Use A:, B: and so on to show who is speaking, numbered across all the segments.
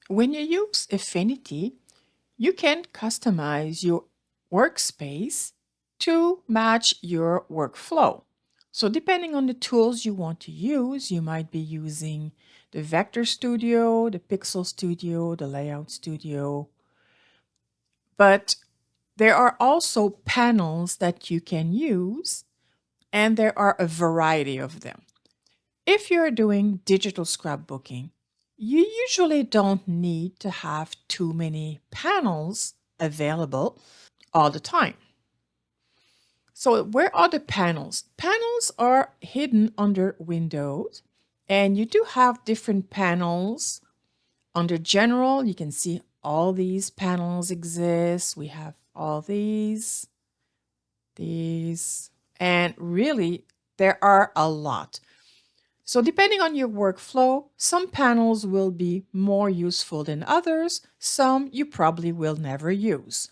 A: When you use Affinity, you can customize your workspace to match your workflow. So depending on the tools you want to use, you might be using the Vector Studio, the Pixel Studio, the Layout Studio. But there are also panels that you can use, and there are a variety of them. If you're doing digital scrapbooking, you usually don't need to have too many panels available all the time. So where are the panels? Panels are hidden under Windows, and you do have different panels. Under General, you can see all these panels exist. We have all these, and really there are a lot. So depending on your workflow, some panels will be more useful than others. Some you probably will never use.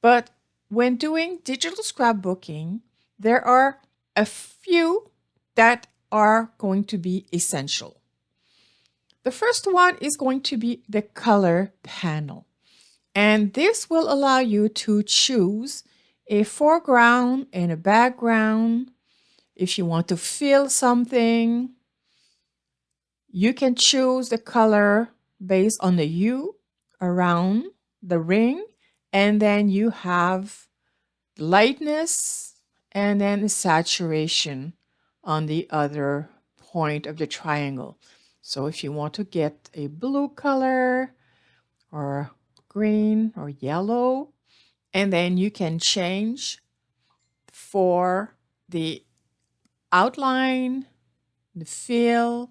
A: But when doing digital scrapbooking, there are a few that are going to be essential. The first one is going to be the color panel. And this will allow you to choose a foreground and a background. If you want to fill something, you can choose the color based on the hue around the ring, and then you have lightness and then the saturation on the other point of the triangle. So if you want to get a blue color or green or yellow, and then you can change for the outline, the fill,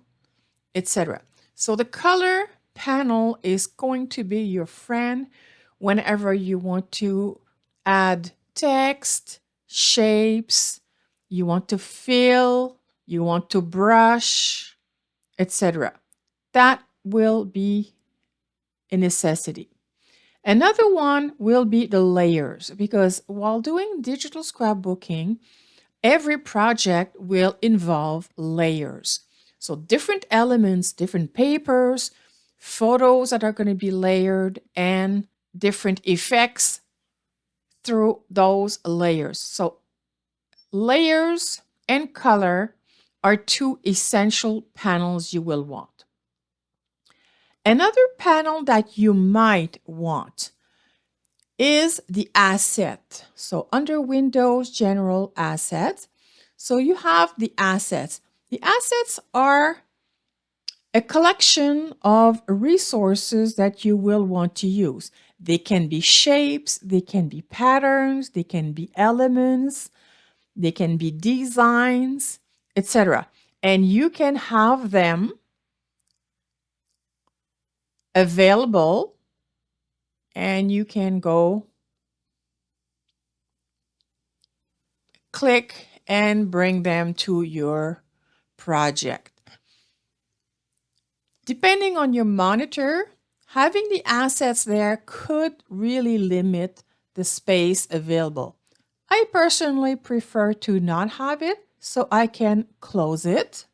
A: etc. So the color panel is going to be your friend whenever you want to add text, shapes, you want to fill, you want to brush, etc. That will be a necessity. Another one will be the layers, because while doing digital scrapbooking, every project will involve layers. So different elements, different papers, photos that are going to be layered, and different effects through those layers. So layers and color are two essential panels you will want. Another panel that you might want is the asset. So under Windows General Assets, so you have the assets. The assets are a collection of resources that you will want to use. They can be shapes, they can be patterns, they can be elements, they can be designs, etc. And you can have them available, and you can go click and bring them to your project. Depending on your monitor, having the assets there could really limit the space available. I personally prefer to not have it so I can close it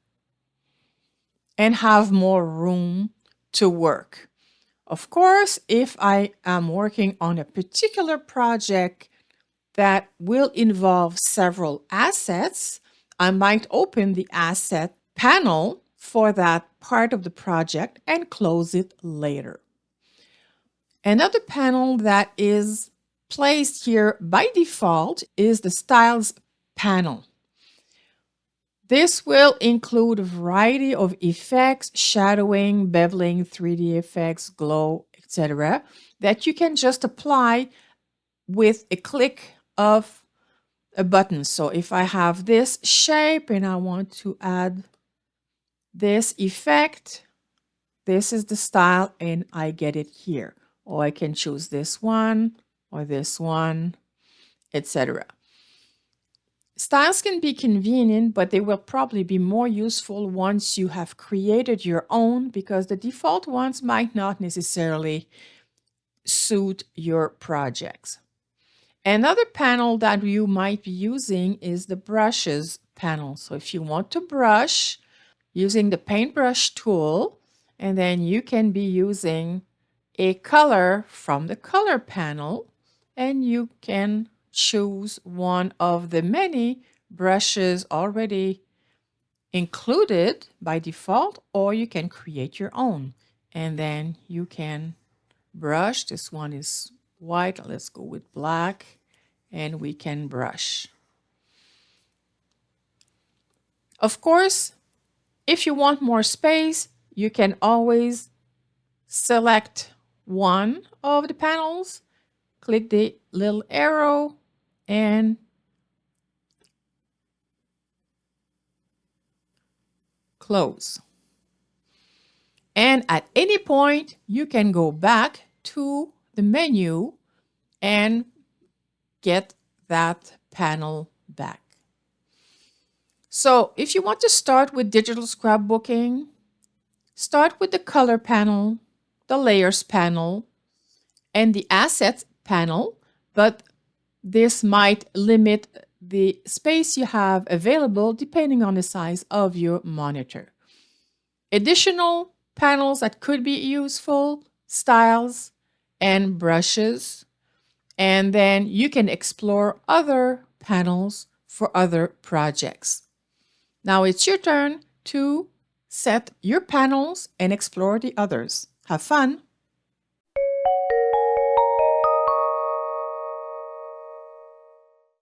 A: and have more room to work. Of course, if I am working on a particular project that will involve several assets, I might open the asset panel for that part of the project and close it later. Another panel that is placed here by default is the Styles panel. This will include a variety of effects, shadowing, beveling, 3D effects, glow, etc., that you can just apply with a click of a button. So if I have this shape and I want to add this effect, this is the style and I get it here. Or I can choose this one or this one, etc. Styles can be convenient, but they will probably be more useful once you have created your own, because the default ones might not necessarily suit your projects. Another panel that you might be using is the brushes panel. So if you want to brush using the paintbrush tool, And then you can be using a color from the color panel, and you can choose one of the many brushes already included by default, or you can create your own. And then you can brush. This one is white. Let's go with black, and we can brush. Of course, if you want more space, you can always select one of the panels, click the little arrow, and close. And at any point, you can go back to the menu and get that panel back. So if you want to start with digital scrapbooking, start with the color panel, the layers panel, and the assets panel, but this might limit the space you have available depending on the size of your monitor. Additional panels that could be useful, styles and brushes, and then you can explore other panels for other projects. Now it's your turn to set your panels and explore the others. Have fun!